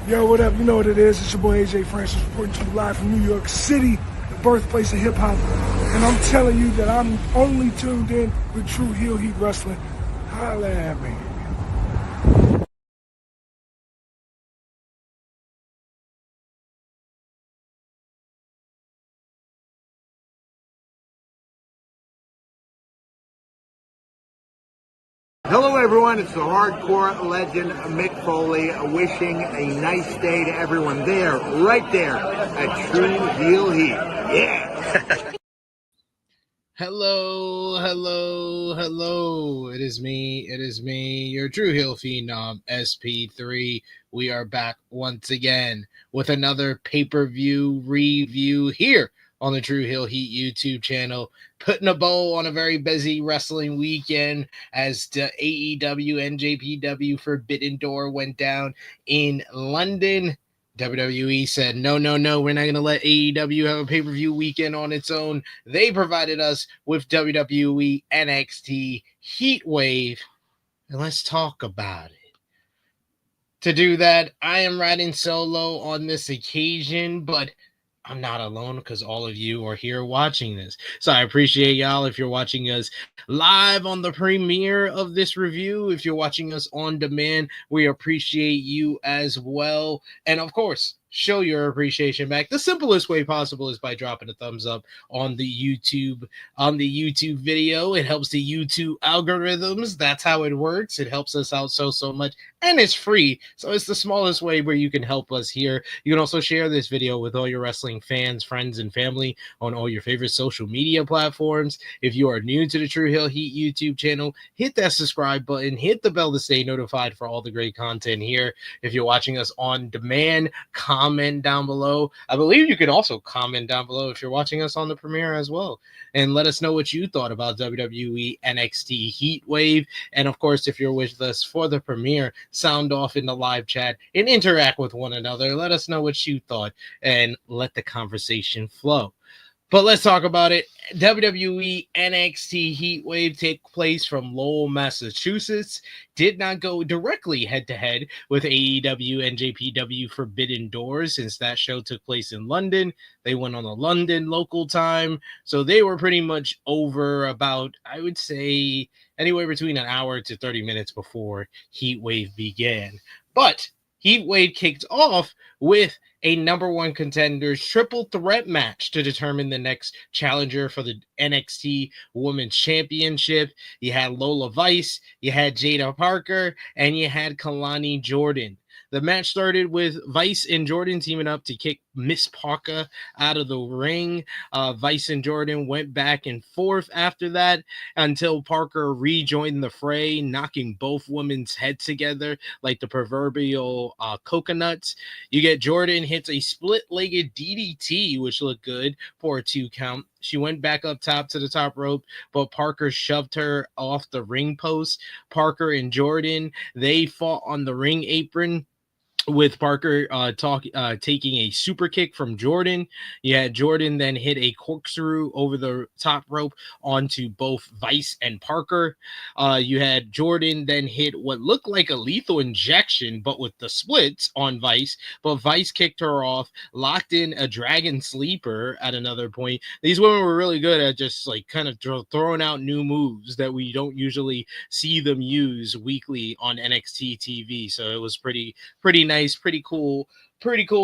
Yo, what up? You know what it is. It's your boy AJ Francis reporting to you live from New York City, the birthplace of hip-hop. And I'm telling you that I'm only tuned in with True Heel Heat Wrestling. Holla at me. Hello everyone, it's the hardcore legend Mick Foley wishing a nice day to everyone there, right there at True Heel Heat. Yeah! Hello. It is me, your True Heel Phenom, SP3. We are back once again with another pay-per-view review here on the True Heel Heat YouTube channel, putting a bow on a very busy wrestling weekend as the AEW NJPW Forbidden Door went down in London. WWE said, no, we're not going to let AEW have a pay-per-view weekend on its own. They provided us with WWE NXT Heatwave, and let's talk about it. To do that, I am riding solo on this occasion, but I'm not alone because all of you are here watching this. So I appreciate y'all if you're watching us live on the premiere of this review. If you're watching us on demand, we appreciate you as well. And of course, show your appreciation back. The simplest way possible is by dropping a thumbs up on the YouTube video. It helps the YouTube algorithms. That's how it works. It helps us out so much, and it's free. So it's the smallest way where you can help us here. You can also share this video with all your wrestling fans, friends, and family on all your favorite social media platforms. If you are new to the True Heel Heat YouTube channel, hit that subscribe button, hit the bell to stay notified for all the great content here. If you're watching us on demand, comment down below. I believe you can also comment down below if you're watching us on the premiere as well, and let us know what you thought about WWE NXT Heatwave. And of course, if you're with us for the premiere, sound off in the live chat and interact with one another. Let us know what you thought and let the conversation flow. But let's talk about it. WWE NXT Heatwave take place from Lowell, Massachusetts. Did not go directly head-to-head with AEW NJPW Forbidden Doors since that show took place in London. They went on the London local time, so they were pretty much over about, I would say, anywhere between an hour to 30 minutes before Heatwave began. But Heatwave kicked off with a number one contenders triple threat match to determine the next challenger for the NXT Women's Championship. You had Lola Vice, you had Jada Parker, and you had Kalani Jordan. The match started with Vice and Jordan teaming up to kick Miss Parker out of the ring. Vice and Jordan went back and forth after that until Parker rejoined the fray, knocking both women's heads together like the proverbial coconuts. You get Jordan hits a split-legged DDT, which looked good for a 2 count. She went back up top to the top rope, but Parker shoved her off the ring post. Parker and Jordan, they fought on the ring apron, with Parker taking a super kick from Jordan. You had Jordan then hit a corkscrew over the top rope onto both Vice and Parker. You had Jordan then hit what looked like a lethal injection, but with the splits on Vice. But Vice kicked her off, locked in a dragon sleeper at another point. These women were really good at just like kind of throwing out new moves that we don't usually see them use weekly on NXT TV. So it was pretty nice, pretty cool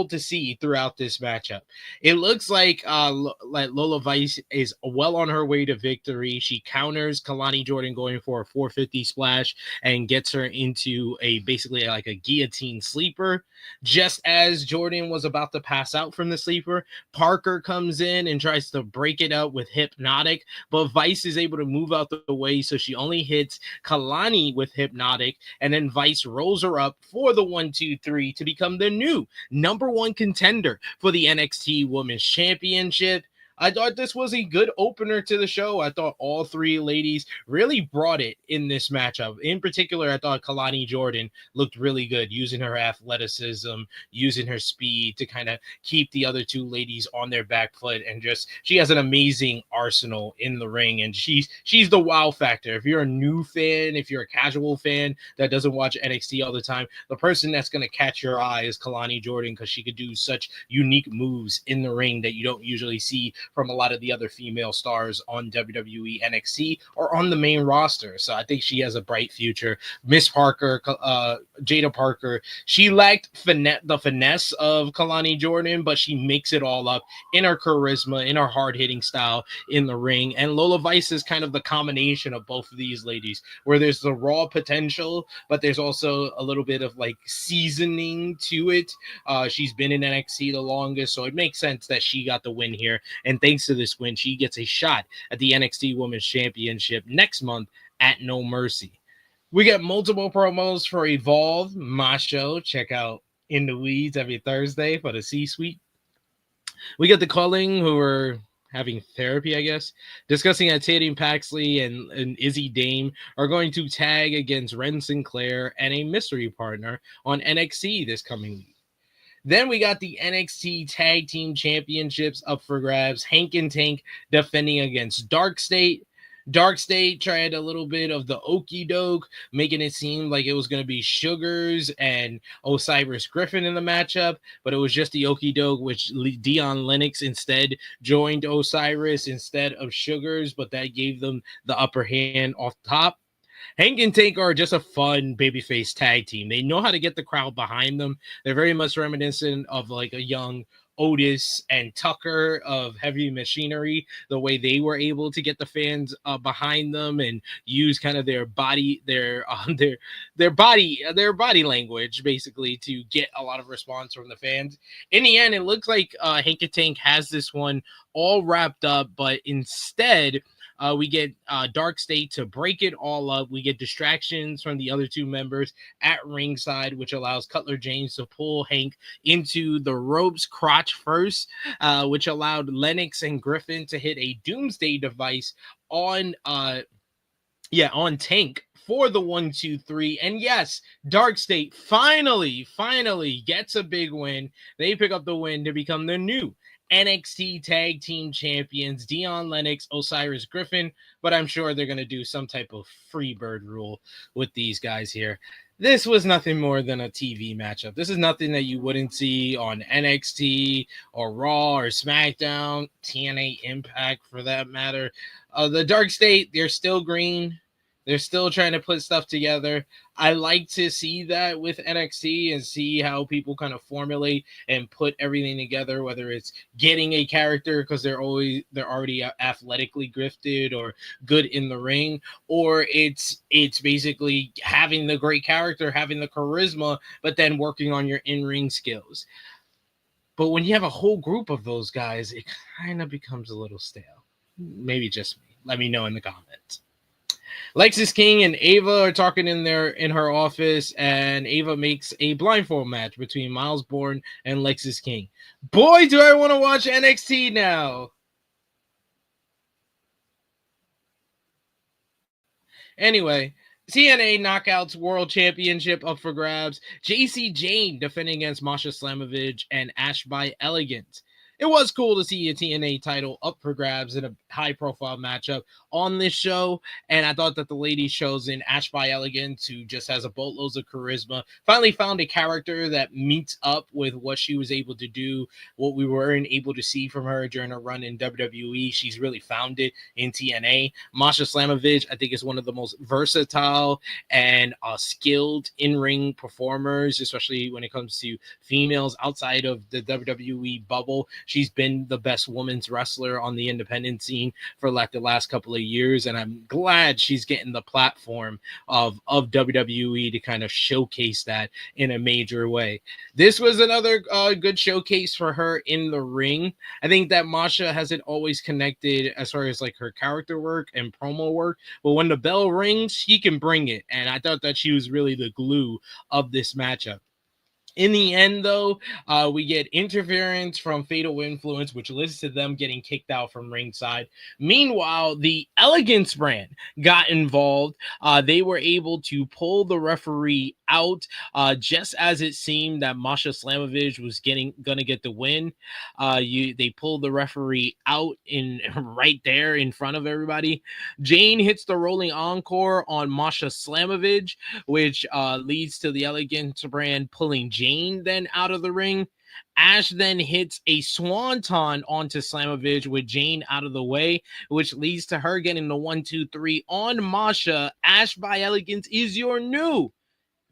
to see throughout this matchup. It looks like Lola Vice is well on her way to victory. She counters Kalani Jordan going for a 450 splash and gets her into basically like a guillotine sleeper. Just as Jordan was about to pass out from the sleeper, Parker comes in and tries to break it up with Hypnotic, but Vice is able to move out the way, so she only hits Kalani with Hypnotic, and then Vice rolls her up for the 1-2-3 to become the new number one contender for the NXT Women's Championship. I thought this was a good opener to the show. I thought all three ladies really brought it in this matchup. In particular, I thought Kalani Jordan looked really good, using her athleticism, using her speed to kind of keep the other two ladies on their back foot, and just she has an amazing arsenal in the ring, and she's the wow factor. If you're a new fan, if you're a casual fan that doesn't watch NXT all the time, the person that's going to catch your eye is Kalani Jordan, because she could do such unique moves in the ring that you don't usually see from a lot of the other female stars on WWE NXT or on the main roster. So I think she has a bright future. Miss Parker, Jada Parker, she lacked the finesse of Kalani Jordan, but she makes it all up in her charisma, in her hard-hitting style in the ring. And Lola Vice is kind of the combination of both of these ladies, where there's the raw potential, but there's also a little bit of like seasoning to it. She's been in NXT the longest, so it makes sense that she got the win here. And thanks to this win, she gets a shot at the NXT Women's Championship next month at No Mercy. We get multiple promos for Evolve, my show. Check out In the Weeds every Thursday for the C-Suite. We get the Culling, who are having therapy, I guess, discussing that Tatum Paxley and Izzy Dame are going to tag against Ren Sinclair and a mystery partner on NXT this coming week. Then we got the NXT Tag Team Championships up for grabs. Hank and Tank defending against Dark State. Dark State tried a little bit of the okey doke, making it seem like it was going to be Sugars and Osiris Griffin in the matchup, but it was just the okey doke, which Dion Lennox instead joined Osiris instead of Sugars, but that gave them the upper hand off top. Hank and Tank are just a fun babyface tag team. They know how to get the crowd behind them. They're very much reminiscent of like a young Otis and Tucker of Heavy Machinery, the way they were able to get the fans behind them and use kind of their body language basically to get a lot of response from the fans. In the end, it looks like Hank and Tank has this one all wrapped up, but instead we get Dark State to break it all up. We get distractions from the other two members at ringside, which allows Cutler James to pull Hank into the ropes crotch first, which allowed Lennox and Griffin to hit a doomsday device on Tank for the 1-2-3. And yes, Dark State finally gets a big win. They pick up the win to become the new NXT Tag Team Champions, Dion Lennox, Osiris Griffin, but I'm sure they're going to do some type of free bird rule with these guys here. This was nothing more than a TV matchup. This is nothing that you wouldn't see on NXT or Raw or SmackDown, TNA Impact for that matter. The Dark State, they're still green. They're still trying to put stuff together. I like to see that with NXT and see how people kind of formulate and put everything together, whether it's getting a character because they're already athletically gifted or good in the ring, or it's basically having the great character, having the charisma, but then working on your in-ring skills. But when you have a whole group of those guys, it kind of becomes a little stale. Maybe just me. Let me know in the comments. Lexis King and Ava are talking in her office, and Ava makes a blindfold match between Miles Bourne and Lexis King. Boy, do I want to watch NXT now. Anyway, TNA Knockouts World Championship up for grabs. JC Jane defending against Masha Slamovich and Ash by Elegance. It was cool to see a TNA title up for grabs in a high-profile matchup on this show, and I thought that the ladies chosen Ash by Elegance, who just has a boatload of charisma, finally found a character that meets up with what she was able to do, what we weren't able to see from her during her run in WWE. She's really found it in TNA. Masha Slamovich, I think, is one of the most versatile and skilled in-ring performers, especially when it comes to females outside of the WWE bubble. She's been the best women's wrestler on the independent scene for like the last couple of years, and I'm glad she's getting the platform of WWE to kind of showcase that in a major way. This was another good showcase for her in the ring. I think that Masha hasn't always connected as far as like her character work and promo work, but when the bell rings, she can bring it, and I thought that she was really the glue of this matchup. In the end, though, we get interference from Fatal Influence, which leads to them getting kicked out from ringside. Meanwhile, the Elegance brand got involved. They were able to pull the referee out just as it seemed that Masha Slamovich was gonna get the win. They pulled the referee out in right there in front of everybody. Jane hits the rolling encore on Masha Slamovich, which leads to the Elegance brand pulling Jane then out of the ring. Ash then hits a swanton onto Slamovich with Jane out of the way, which leads to her getting the 1-2-3 on Masha. Ash by Elegance is your new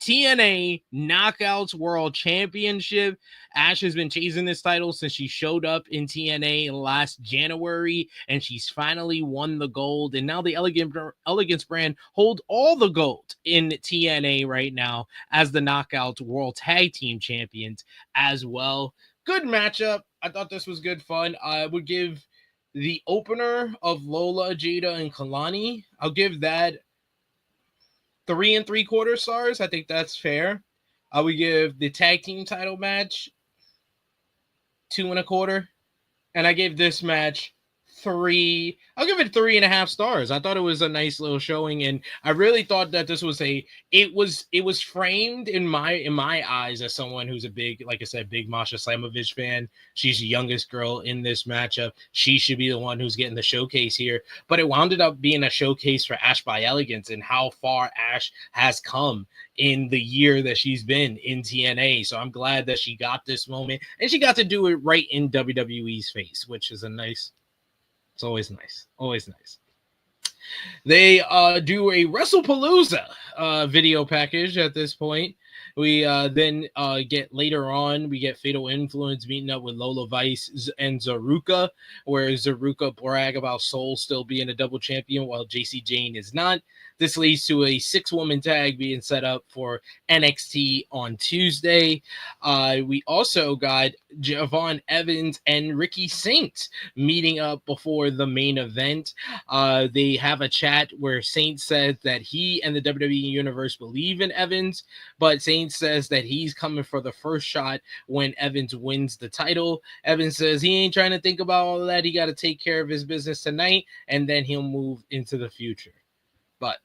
TNA Knockouts World Championship. Ash has been chasing this title since she showed up in TNA last January, and she's finally won the gold. And now the Elegance brand hold all the gold in TNA right now as the Knockouts World Tag Team Champions as well. Good matchup. I thought this was good fun. I would give the opener of Lola, Jada, and Kalani, I'll give that 3 3/4 stars. I think that's fair. I would give the tag team title match 2 1/4, and I gave this match 3. I'll give it 3.5 stars. I thought it was a nice little showing, and I really thought that this was it was framed in my eyes as someone who's a big, like I said, big Masha Slamovich fan. She's the youngest girl in this matchup. She should be the one who's getting the showcase here, but it wound up being a showcase for Ash by Elegance and how far Ash has come in the year that she's been in TNA. So I'm glad that she got this moment, and she got to do it right in WWE's face, which is a nice. It's always nice. Always nice. They do a WrestlePalooza video package at this point. We then get later on, we get Fatal Influence meeting up with Lola Vice and Zaruka, where Zaruka brag about Soul still being a double champion while JC Jane is not. This leads to a 6-woman tag being set up for NXT on Tuesday. We also got Javon Evans and Ricky Saints meeting up before the main event. They have a chat where Saints says that he and the WWE Universe believe in Evans, but Saints says that he's coming for the first shot when Evans wins the title. Evans says he ain't trying to think about all of that. He got to take care of his business tonight, and then he'll move into the future. But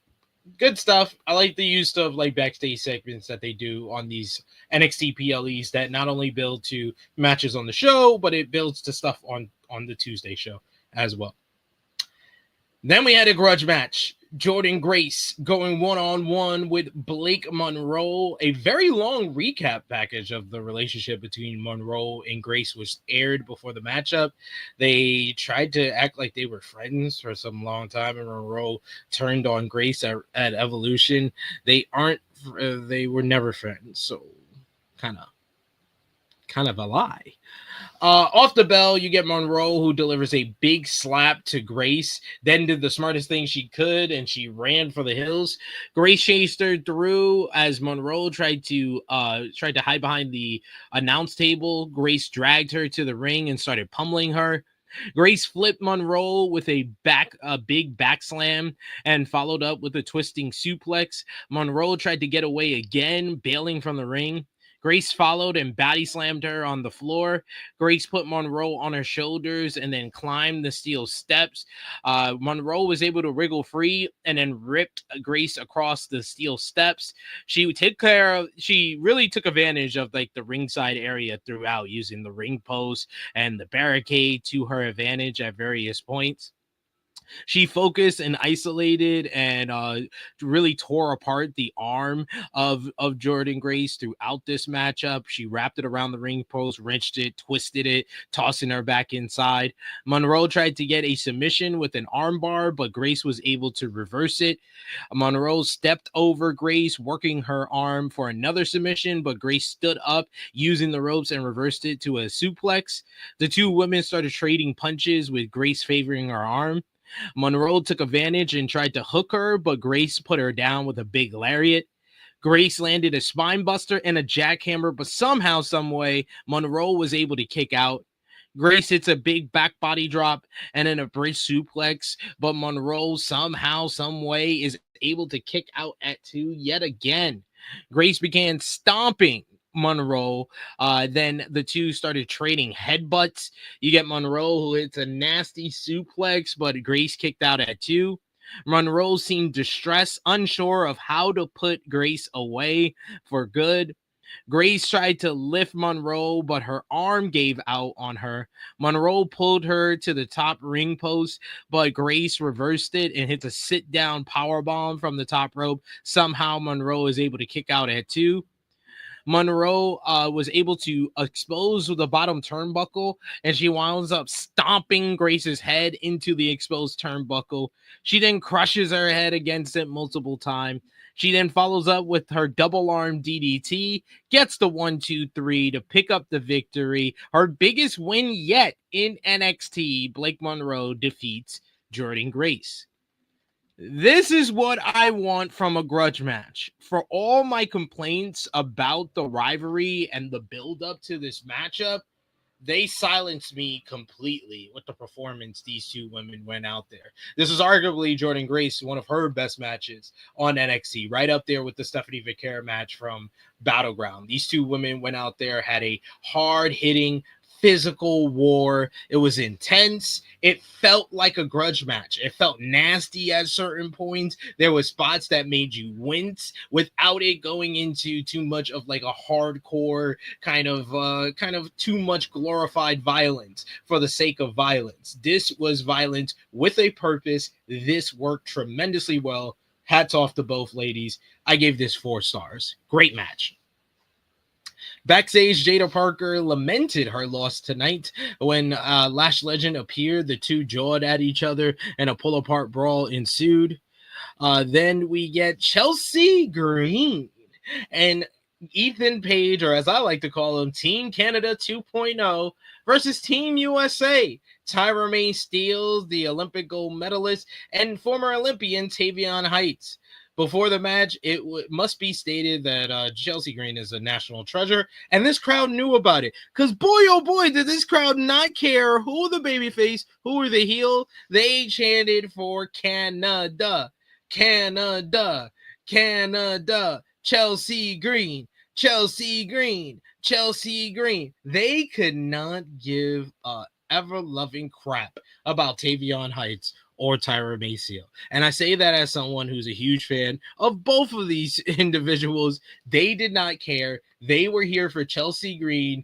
good stuff. I like the use of like backstage segments that they do on these NXT PLEs that not only build to matches on the show, but it builds to stuff on the Tuesday show as well. Then we had a grudge match. Jordan Grace going one-on-one with Blake Monroe. A very long recap package of the relationship between Monroe and Grace was aired before the matchup. They tried to act like they were friends for some long time, and Monroe turned on Grace at Evolution. They were never friends, so kind of a lie. Off the bell, you get Monroe, who delivers a big slap to Grace, then did the smartest thing she could, and she ran for the hills. Grace chased her through as Monroe tried to hide behind the announce table. Grace dragged her to the ring and started pummeling her. Grace flipped Monroe with a big back slam and followed up with a twisting suplex. Monroe tried to get away again, bailing from the ring. Grace followed and body slammed her on the floor. Grace put Monroe on her shoulders and then climbed the steel steps. Monroe was able to wriggle free and then ripped Grace across the steel steps. She really took advantage of like the ringside area throughout, using the ring post and the barricade to her advantage at various points. She focused and isolated and really tore apart the arm of Jordan Grace throughout this matchup. She wrapped it around the ring post, wrenched it, twisted it, tossing her back inside. Monroe tried to get a submission with an armbar, but Grace was able to reverse it. Monroe stepped over Grace, working her arm for another submission, but Grace stood up using the ropes and reversed it to a suplex. The two women started trading punches, with Grace favoring her arm. Monroe took advantage and tried to hook her, but Grace put her down with a big lariat. Grace landed a spine buster and a jackhammer, but somehow, some way, Monroe was able to kick out. Grace hits a big back body drop and then a bridge suplex, but Monroe somehow, some way is able to kick out at 2 yet again. Grace began stomping Monroe. Then the two started trading headbutts. You get Monroe, who hits a nasty suplex, but Grace kicked out at 2. Monroe seemed distressed, unsure of how to put Grace away for good. Grace tried to lift Monroe, but her arm gave out on her. Monroe pulled her to the top ring post, but Grace reversed it and hits a sit-down powerbomb from the top rope. Somehow Monroe is able to kick out at 2. Monroe was able to expose the bottom turnbuckle, and she winds up stomping Grace's head into the exposed turnbuckle. She then crushes her head against it multiple times. She then follows up with her double arm DDT, gets the 1-2-3 to pick up the victory. Her biggest win yet in NXT, Blake Monroe defeats Jordynne Grace. This is what I want from a grudge match. For all my complaints about the rivalry and the build-up to this matchup, they silenced me completely with the performance these two women went out there. This is arguably Jordynne Grace, one of her best matches on NXT, right up there with the Stephanie Vaquer match from Battleground. These two women went out there, had a hard-hitting, physical war. It was intense. It felt like a grudge match. It felt nasty at certain points. There were spots that made you wince without it going into too much of like a hardcore kind of too much glorified violence for the sake of violence. This was violence with a purpose. This worked tremendously well. Hats off to both ladies. I gave this 4 stars. Great match. Backstage, Jada Parker lamented her loss tonight when Lash Legend appeared. The two jawed at each other and a pull-apart brawl ensued. Then we get Chelsea Green and Ethan Page, or as I like to call him, Team Canada 2.0 versus Team USA. Tyra May Steele, the Olympic gold medalist, and former Olympian Tavion Heights. Before the match, it must be stated that Chelsea Green is a national treasure, and this crowd knew about it. Because boy, oh boy, did this crowd not care who the babyface, who were the heel. They chanted for Canada, Canada, Canada, Chelsea Green, Chelsea Green, Chelsea Green. They could not give a ever-loving crap about Tavion Heights or Tyra May Steele. And I say that as someone who's a huge fan of both of these individuals. They did not care. They were here for Chelsea Green,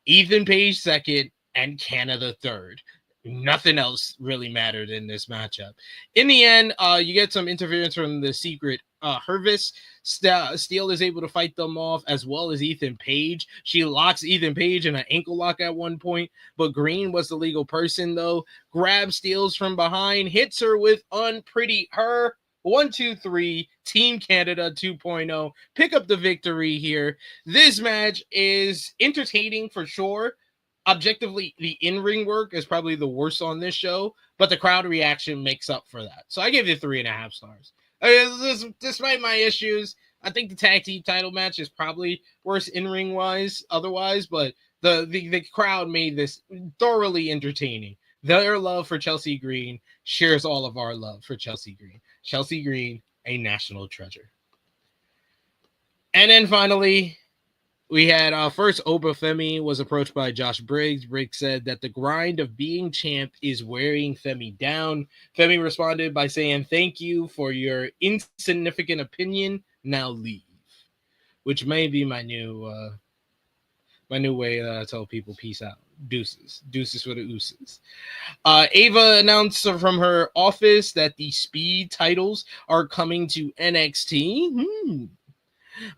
Ethan Page second, and Canada third. Nothing else really mattered in this matchup. In the end, you get some interference from the Secret Hervis. Steele is able to fight them off, as well as Ethan Page. She locks Ethan Page in an ankle lock at one point, but Green was the legal person, though. Grabs Steele's from behind, hits her with Unpretty Her. 1, 2, 3, Team Canada 2.0. Pick up the victory here. This match is entertaining for sure. Objectively, the in-ring work is probably the worst on this show, but the crowd reaction makes up for that. So I give it 3.5 stars. Despite my issues, I think the tag team title match is probably worse in-ring wise otherwise, but the crowd made this thoroughly entertaining. Their love for Chelsea Green shares all of our love for Chelsea Green. Chelsea Green, a national treasure. And then finally, we had first Oba Femi was approached by Josh Briggs. Briggs said that the grind of being champ is wearing Femi down. Femi responded by saying, "Thank you for your insignificant opinion. Now leave," which may be my new way that I tell people peace out. Deuces for the ooses. Ava announced from her office that the Speed titles are coming to NXT.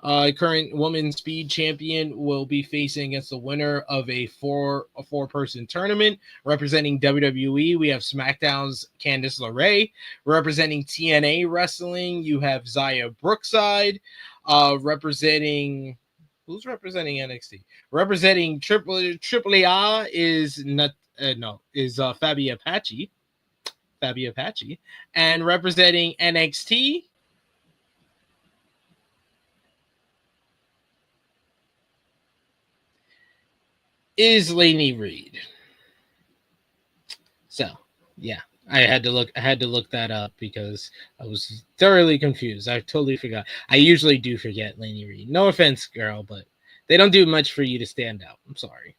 Current women's speed champion will be facing against the winner of a four-person tournament. Representing WWE, we have SmackDown's Candice LeRae. Representing TNA Wrestling, you have Xia Brookside. Representing NXT? Representing AAA is Fabi Apache. And representing NXT is Lainey Reed. So, yeah, I had to look that up because I was thoroughly confused. I totally forgot. I usually do forget Lainey Reed. No offense, girl, but They don't do much for you to stand out. I'm sorry.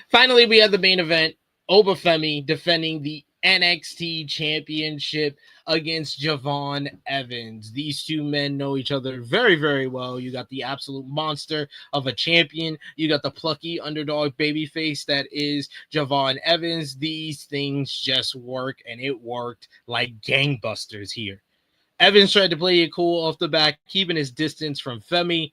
Finally, we have the main event. Oba Femi defending the NXT Championship against Javon Evans. These two men know each other very, very well. You got the absolute monster of a champion. You got the plucky underdog babyface that is Javon Evans. These things just work, and it worked like gangbusters here. Evans tried to play it cool off the back, keeping his distance from Femi.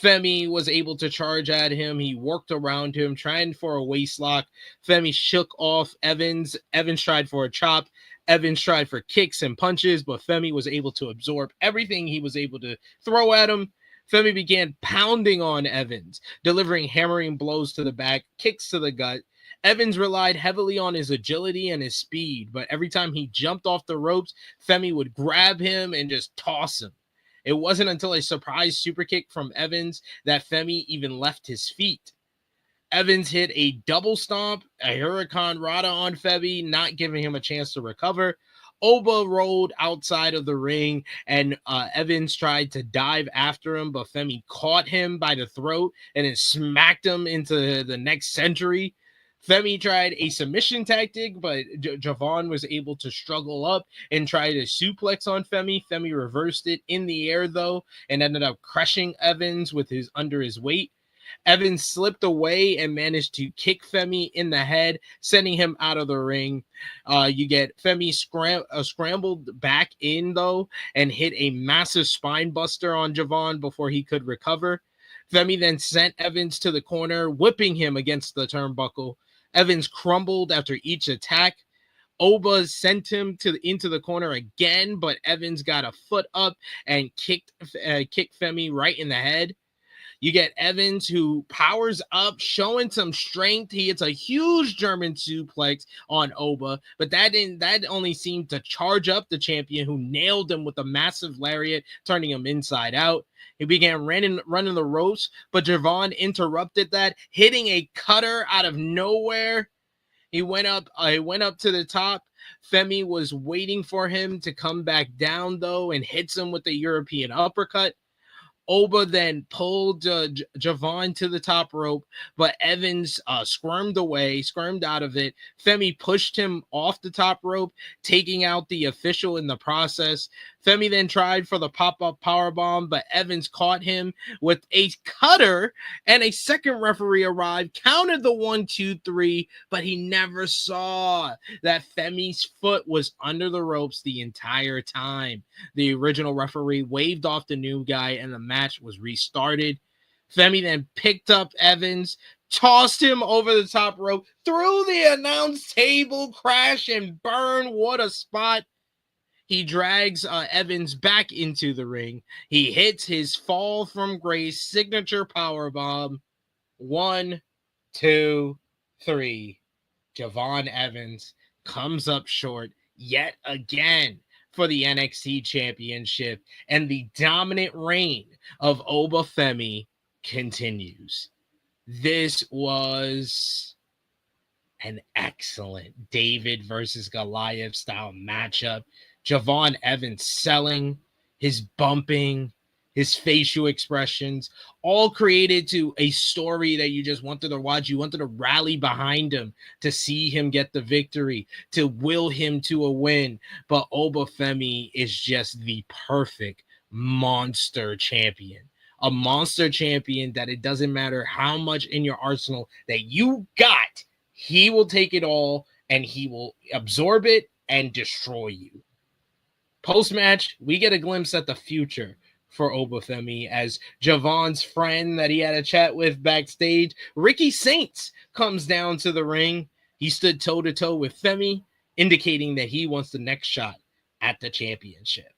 Femi was able to charge at him. He worked around him, trying for a waist lock. Femi shook off Evans. Evans tried for a chop. Evans tried for kicks and punches, but Femi was able to absorb everything he was able to throw at him. Femi began pounding on Evans, delivering hammering blows to the back, kicks to the gut. Evans relied heavily on his agility and his speed, but every time he jumped off the ropes, Femi would grab him and just toss him. It wasn't until a surprise super kick from Evans that Femi even left his feet. Evans hit a double stomp, a Hurricane Rana on Femi, not giving him a chance to recover. Oba rolled outside of the ring, and Evans tried to dive after him, but Femi caught him by the throat and then smacked him into the next century. Femi tried a submission tactic, but Javon was able to struggle up and try to suplex on Femi. Femi reversed it in the air, though, and ended up crushing Evans with his under his weight. Evans slipped away and managed to kick Femi in the head, sending him out of the ring. You get Femi scrambled back in, though, and hit a massive spine buster on Javon before he could recover. Femi then sent Evans to the corner, whipping him against the turnbuckle. Evans crumbled after each attack. Oba sent him into the corner again, but Evans got a foot up and kicked Femi right in the head. You get Evans, who powers up, showing some strength. He hits a huge German suplex on Oba, but that only seemed to charge up the champion, who nailed him with a massive lariat, turning him inside out. He began running the ropes, but Javon interrupted that, hitting a cutter out of nowhere. He went up to the top. Femi was waiting for him to come back down, though, and hits him with the European uppercut. Oba then pulled Javon to the top rope, but Evans squirmed out of it. Femi pushed him off the top rope, taking out the official in the process. Femi then tried for the pop-up powerbomb, but Evans caught him with a cutter, and a second referee arrived, counted the 1, 2, 3, but he never saw that Femi's foot was under the ropes the entire time. The original referee waved off the new guy, and the match was restarted. Femi then picked up Evans, tossed him over the top rope, through the announce table, crash and burn. What a spot. He drags Evans back into the ring. He hits his fall from grace signature powerbomb. 1, 2, 3. Javon Evans comes up short yet again for the NXT Championship, and the dominant reign of Oba Femi continues. This was an excellent David versus Goliath style matchup. Javon Evans selling, his bumping, his facial expressions, all created to a story that you just wanted to watch. You wanted to rally behind him, to see him get the victory, to will him to a win. But Oba Femi is just the perfect monster champion. A monster champion that it doesn't matter how much in your arsenal that you got, he will take it all and he will absorb it and destroy you. Post-match, we get a glimpse at the future for Oba Femi as Javon's friend that he had a chat with backstage, Ricky Saints, comes down to the ring. He stood toe-to-toe with Femi, indicating that he wants the next shot at the championship.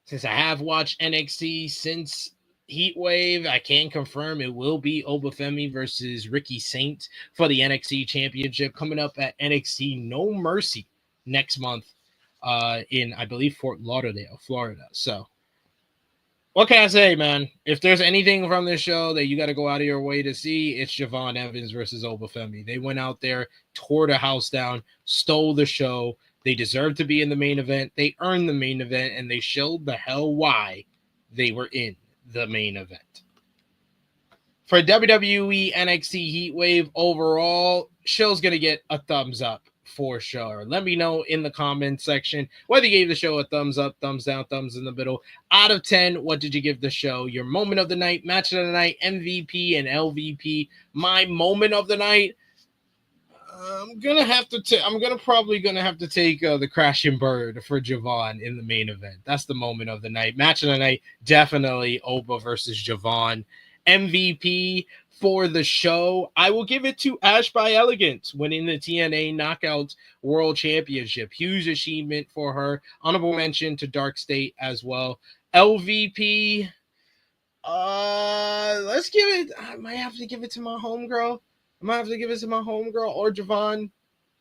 Since I have watched NXT since Heatwave, I can confirm it will be Oba Femi versus Ricky Saints for the NXT Championship coming up at NXT No Mercy next month in, I believe, Fort Lauderdale, Florida. So, what can I say, man? If there's anything from this show that you got to go out of your way to see, it's Javon Evans versus Oba Femi. They went out there, tore the house down, stole the show. They deserved to be in the main event. They earned the main event, and they showed the hell why they were in the main event. For WWE NXT Heatwave overall, show's going to get a thumbs up for sure. Let me know in the comment section whether you gave the show a thumbs up, thumbs down, thumbs in the middle. Out of 10, what did you give the show? Your moment of the night, match of the night, MVP, and LVP. My moment of the night, I'm probably gonna have to take the Crashing Bird for Javon in the main event. That's the moment of the night. Match of the night, definitely Oba versus Javon. MVP for the show, I will give it to Ash by Elegance, winning the TNA Knockouts World Championship. Huge achievement for her. Honorable mention to Dark State as well. LVP, let's give it. I might have to give it to my homegirl. Or Javon.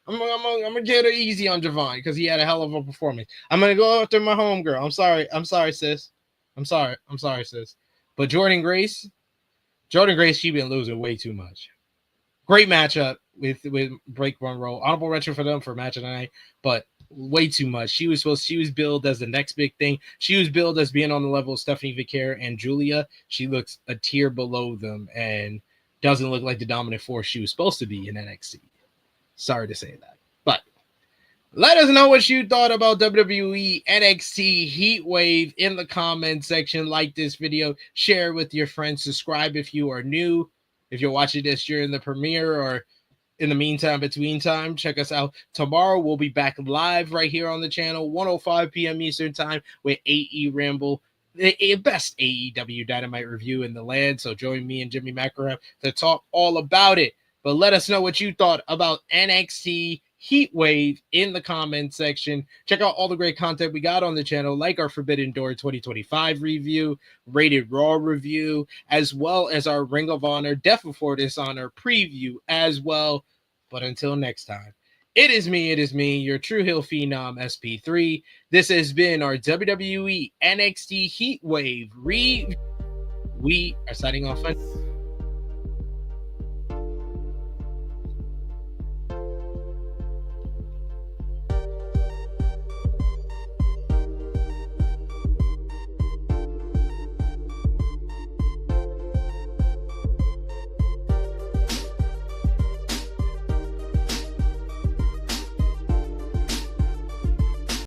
I'm gonna get it easy on Javon because he had a hell of a performance. I'm gonna go after my homegirl. I'm sorry, sis. I'm sorry, sis. But Jordan Grace, she been losing way too much. Great matchup with Break Monroe. Honorable mention for them for match of the night, but way too much. She was billed as the next big thing. She was billed as being on the level of Stephanie Vicaire and Julia. She looks a tier below them and doesn't look like the dominant force she was supposed to be in NXT. Sorry to say that. But let us know what you thought about WWE NXT Heatwave in the comment section. Like this video, share with your friends, subscribe if you are new. If you're watching this during the premiere or in the meantime, between time, check us out. Tomorrow, we'll be back live right here on the channel, 1:05 p.m. Eastern Time with AE Ramble, the best AEW Dynamite review in the land. So join me and Jimmy Macaram to talk all about it. But let us know what you thought about NXT Heatwave in the comment section. Check out all the great content we got on the channel, like our Forbidden Door 2025 review, Rated Raw review, as well as our Ring of Honor, Death Before Dishonor preview as well. But until next time, it is me, your True Heel Phenom SP3. This has been our WWE NXT Heatwave review. We are signing off.